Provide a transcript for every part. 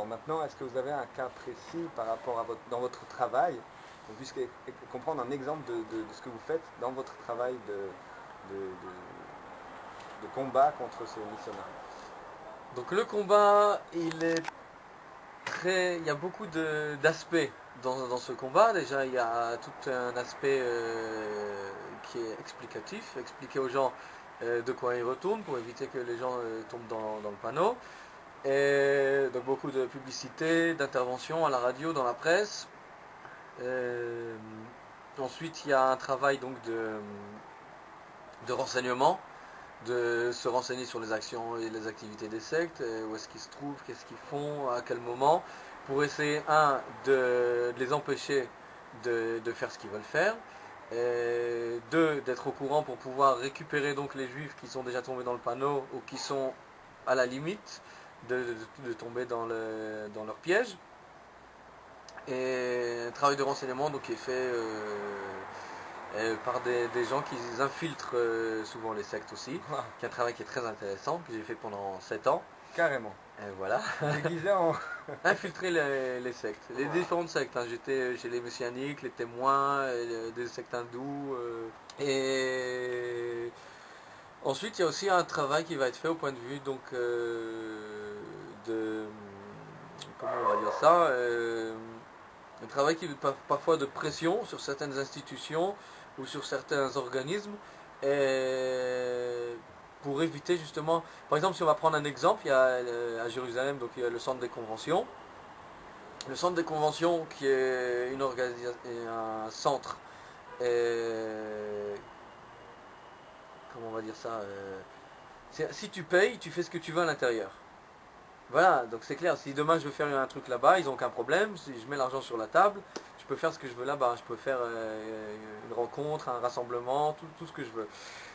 Alors maintenant, est-ce que vous avez un cas précis par rapport à dans votre travail, qu'on puisse comprendre un exemple de ce que vous faites dans votre travail de combat contre ces missionnaires? Donc le combat, il y a beaucoup d'aspects dans ce combat. Déjà, il y a tout un aspect qui est explicatif, expliquer aux gens de quoi ils retournent pour éviter que les gens tombent dans le panneau. Et donc beaucoup de publicité, d'intervention à la radio, dans la presse. Euh, Ensuite, il y a un travail donc de renseignement, de se renseigner sur les actions et les activités des sectes, où est-ce qu'ils se trouvent, qu'est-ce qu'ils font, à quel moment, pour essayer, de les empêcher de faire ce qu'ils veulent faire, et deux, d'être au courant pour pouvoir récupérer donc les juifs qui sont déjà tombés dans le panneau ou qui sont à la limite de tomber dans leur piège. Et un travail de renseignement donc, qui est fait par des gens qui infiltrent souvent les sectes aussi, qui est un travail qui est très intéressant, que j'ai fait pendant 7 ans. Carrément. Et voilà. Déguisé en... Infiltrer les sectes, les différentes sectes. J'étais chez les messianiques, les témoins, des sectes hindous. Et ensuite, il y a aussi un travail qui va être fait au point de vue donc, de... Comment on va dire ça un travail qui est parfois de pression sur certaines institutions ou sur certains organismes et pour éviter justement, par exemple si on va prendre un exemple, il y a à Jérusalem donc il y a le centre des conventions. Le centre des conventions qui est une organisation, un centre, comment on va dire ça, si tu payes, tu fais ce que tu veux à l'intérieur. Voilà, donc c'est clair, si demain je veux faire un truc là-bas, ils n'ont aucun problème, si je mets l'argent sur la table, je peux faire ce que je veux là-bas, je peux faire une rencontre, un rassemblement, tout ce que je veux.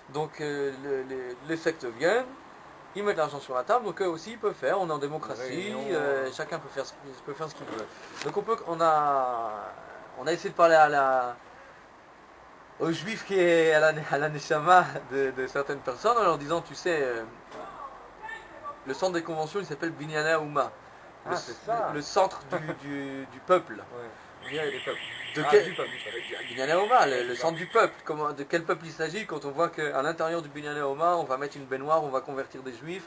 Donc les sectes viennent, ils mettent l'argent sur la table, donc eux aussi ils peuvent faire, on est en démocratie, chacun peut faire ce qu'il veut. Donc on a essayé de parler aux juifs qui est à la neshama de certaines personnes en leur disant, tu sais... le centre des conventions, il s'appelle Binyané Haouma. Le centre du peuple. Ouais. Du peuple. Binyané Haouma, le centre du peuple. De quel peuple il s'agit quand on voit qu'à l'intérieur du Binyané Haouma, on va mettre une baignoire, on va convertir des juifs,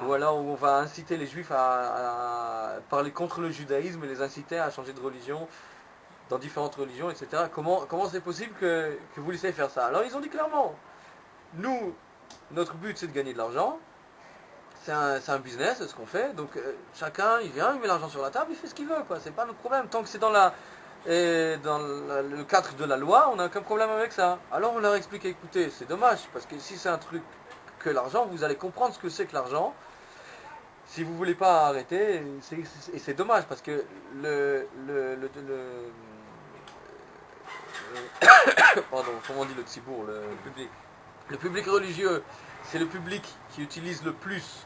ou alors on va inciter les juifs à parler contre le judaïsme et les inciter à changer de religion dans différentes religions, etc. Comment c'est possible que vous laissez faire ça? Alors ils ont dit clairement, nous, notre but c'est de gagner de l'argent. C'est un business, c'est ce qu'on fait. Donc chacun, il vient, il met l'argent sur la table, il fait ce qu'il veut, quoi. C'est pas notre problème. Tant que c'est dans le cadre de la loi, on n'a aucun problème avec ça. Alors on leur explique, écoutez, c'est dommage, parce que si c'est un truc que l'argent, vous allez comprendre ce que c'est que l'argent. Si vous voulez pas arrêter, et c'est dommage, parce que pardon, comment on dit le tzibour, le public religieux, c'est le public qui utilise le plus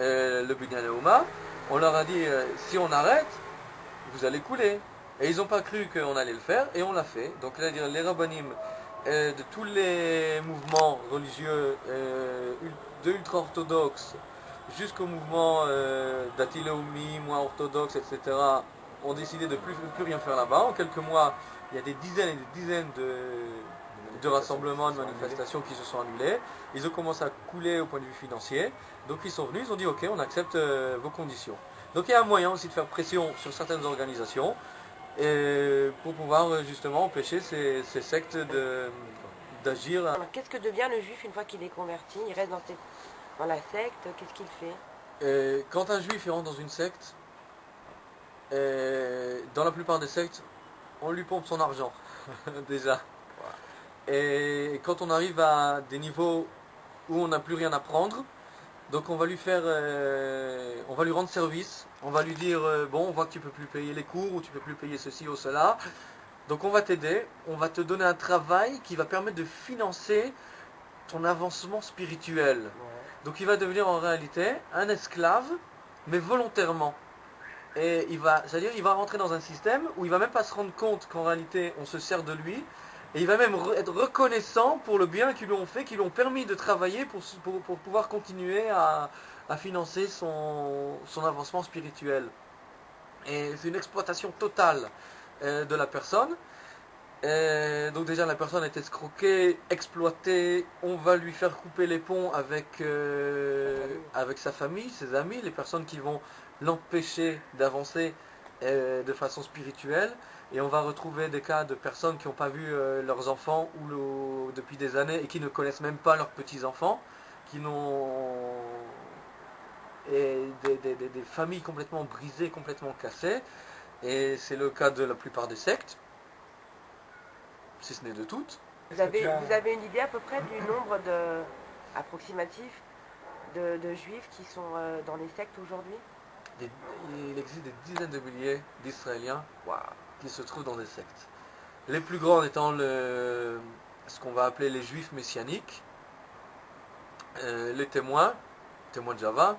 le Binyané Haouma. On leur a dit, si on arrête, vous allez couler. Et ils n'ont pas cru qu'on allait le faire, et on l'a fait. Donc c'est-à-dire les rabbinim de tous les mouvements religieux, de ultra-orthodoxes jusqu'au mouvement Dati Leumi, moins orthodoxe, etc., ont décidé de plus rien faire là-bas. En quelques mois, il y a des dizaines et des dizaines de rassemblements, de manifestations qui se sont annulés. Ils ont commencé à couler au point de vue financier. Donc ils sont venus, ils ont dit ok, on accepte vos conditions. Donc il y a un moyen aussi de faire pression sur certaines organisations pour pouvoir justement empêcher ces sectes d'agir. Alors, qu'est-ce que devient le juif une fois qu'il est converti? Il reste dans la secte, qu'est-ce qu'il fait? Quand un juif rentre dans une secte, dans la plupart des sectes, on lui pompe son argent, déjà. Et quand on arrive à des niveaux où on n'a plus rien à prendre, donc on va lui rendre service, on va lui dire bon, on voit que tu peux plus payer les cours ou tu peux plus payer ceci ou cela, donc on va t'aider, on va te donner un travail qui va permettre de financer ton avancement spirituel. Donc il va devenir en réalité un esclave, mais volontairement. Et il va rentrer dans un système où il va même pas se rendre compte qu'en réalité on se sert de lui. Et il va même être reconnaissant pour le bien qu'ils lui ont fait, qui lui ont permis de travailler pour pouvoir continuer à financer son avancement spirituel. Et c'est une exploitation totale de la personne. Donc déjà la personne est escroquée, exploitée, on va lui faire couper les ponts avec sa famille, ses amis, les personnes qui vont l'empêcher d'avancer de façon spirituelle. Et on va retrouver des cas de personnes qui n'ont pas vu leurs enfants depuis des années et qui ne connaissent même pas leurs petits-enfants, qui n'ont des familles complètement brisées, complètement cassées. Et c'est le cas de la plupart des sectes, si ce n'est de toutes. Vous avez une idée à peu près du nombre approximatif de juifs qui sont dans les sectes aujourd'hui? Il existe des dizaines de milliers d'Israéliens qui se trouvent dans des sectes. Les plus grands étant ce qu'on va appeler les juifs messianiques, les témoins de Jéhovah,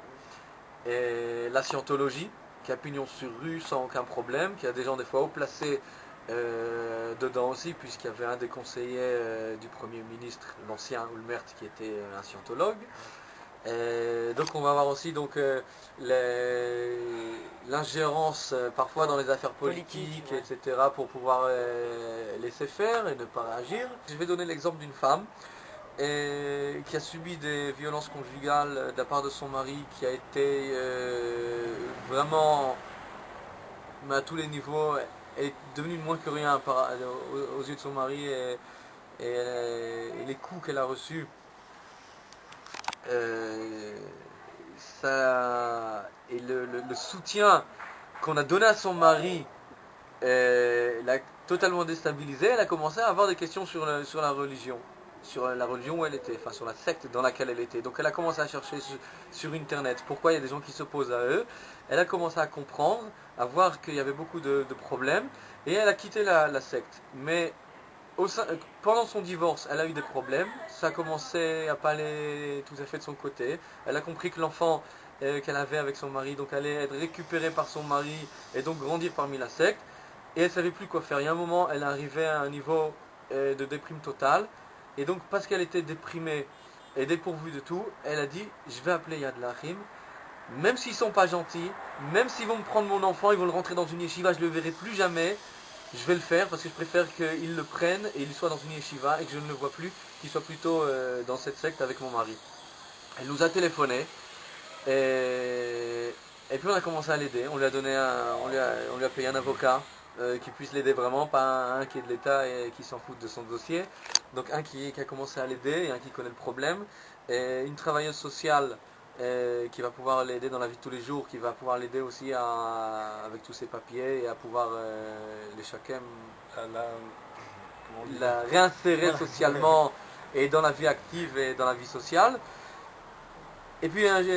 et la scientologie, qui a pignon sur rue sans aucun problème, qui a des gens des fois haut placés dedans aussi, puisqu'il y avait un des conseillers du Premier ministre, l'ancien Ulmert, qui était un scientologue. Et donc on va avoir aussi l'ingérence parfois dans les affaires politiques, etc., pour pouvoir laisser faire et ne pas réagir. Je vais donner l'exemple d'une femme qui a subi des violences conjugales de la part de son mari, qui a été vraiment à tous les niveaux, est devenue moins que rien aux yeux de son mari, et les coups qu'elle a reçus. Et le soutien qu'on a donné à son mari l'a totalement déstabilisée. Elle a commencé à avoir des questions sur la religion où elle était, enfin sur la secte dans laquelle elle était. Donc elle a commencé à chercher sur internet pourquoi il y a des gens qui s'opposent à eux. Elle a commencé à comprendre, à voir qu'il y avait beaucoup de problèmes, et elle a quitté la secte. Mais pendant son divorce, elle a eu des problèmes, ça a commencé à pas aller tout à fait de son côté. Elle a compris que l'enfant qu'elle avait avec son mari donc allait être récupéré par son mari et donc grandir parmi la secte, et elle savait plus quoi faire. Il y a un moment, elle arrivait à un niveau de déprime totale, et donc parce qu'elle était déprimée et dépourvue de tout, elle a dit: je vais appeler Yad L'Achim, même s'ils sont pas gentils, même s'ils vont me prendre mon enfant, ils vont le rentrer dans une yeshiva, je le verrai plus jamais. Je vais le faire parce que je préfère qu'ils le prennent et il soit dans une yeshiva et que je ne le vois plus, qu'il soit plutôt dans cette secte avec mon mari. Elle nous a téléphoné et puis on a commencé à l'aider. On lui a payé un avocat qui puisse l'aider vraiment, pas un qui est de l'État et qui s'en fout de son dossier. Donc un qui a commencé à l'aider et un qui connaît le problème. Et une travailleuse sociale qui va pouvoir l'aider dans la vie de tous les jours, qui va pouvoir l'aider aussi avec tous ses papiers et à pouvoir les chacun la réinsérer socialement et dans la vie active et dans la vie sociale. Et puis elle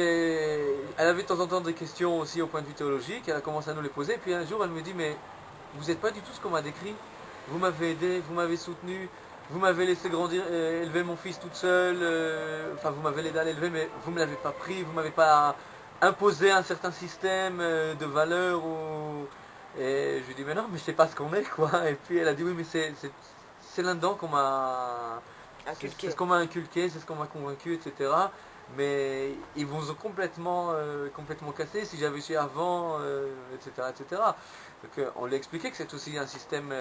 avait de temps en temps des questions aussi au point de vue théologique, elle a commencé à nous les poser, et puis un jour elle me dit: mais vous n'êtes pas du tout ce qu'on m'a décrit, vous m'avez aidé, vous m'avez soutenu, vous m'avez laissé grandir, élever mon fils toute seule, enfin vous m'avez aidé à l'élever, mais vous ne me l'avez pas pris, vous ne m'avez pas imposé un certain système de valeurs. Et je lui dis: mais non, mais je sais pas ce qu'on est, quoi. Et puis elle a dit: oui, mais c'est là-dedans qu'on m'a inculqué, c'est ce qu'on m'a inculqué, c'est ce qu'on m'a convaincu, etc. Mais ils vous ont complètement cassé, si j'avais su avant, etc., etc. Donc on lui a expliqué que c'est aussi un système,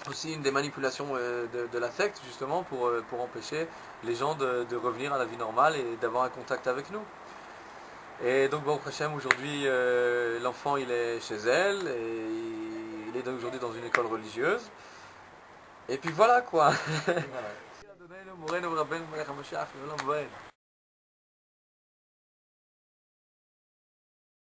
aussi une des manipulations de la secte, justement pour empêcher les gens de revenir à la vie normale et d'avoir un contact avec nous. Et donc bon, Hachem, aujourd'hui l'enfant il est chez elle et il est aujourd'hui dans une école religieuse. Et puis voilà quoi.